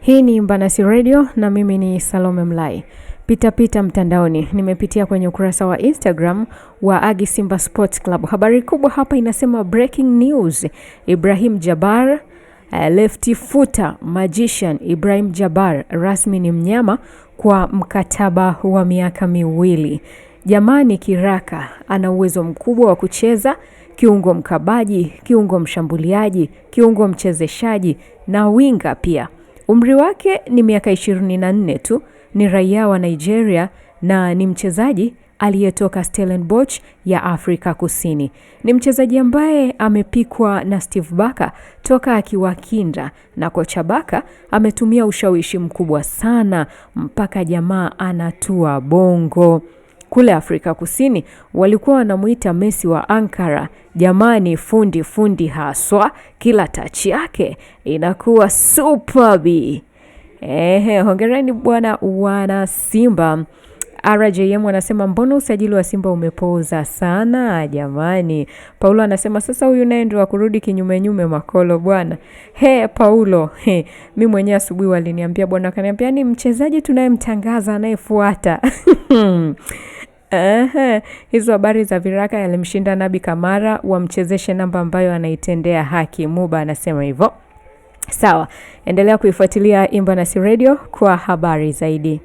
Hii ni Mbanasi Radio na mimi ni Salome Mlai. Pita mtandaoni. Nimepitia kwenye ukurasa wa Instagram wa Agi Simba Sports Club. Habari kubwa hapa inasema breaking news. Ibrahim Jabbar, lefty footer magician Ibrahim Jabbar rasmi ni mnyama kwa mkataba wa miaka 2. Jamani kiraka, ana uwezo mkubwa wa kucheza, kiungo mkabaji, kiungo mshambuliaji, kiungo mchezeshaji na winga pia. Umri wake ni miaka 24 tu, ni raia wa Nigeria na ni mchezaji aliyetoka Stellenbosch ya Afrika Kusini. Ni mchezaji ambaye amepikwa na Steve Barker toka akiwa kinda, na kocha Barker ametumia ushawishi mkubwa sana mpaka jamaa anatua bongo. Kule Afrika Kusini walikuwa wanamuita Messi wa Ankara. Jamani, fundi haswa, kila touch yake inakuwa superb. Hongereni bwana wana Simba. RJM anasema mbona usajili wa Simba umepoza sana jamani. Paulo anasema sasa huyu naye ndio kurudi kinyume makolo bwana. Paulo, mimi mwenyewe asubuhi waliniambia bwana, akaniambia ni mchezaji tunayemtangaza anayefuata. Hizo habari za viraka yalimshinda Nabi Kamara, wamchezeshe namba ambayo anaitendea haki. Muba anasema hivyo. Sawa, endelea kuifuatilia Mbanasi Radio kwa habari zaidi.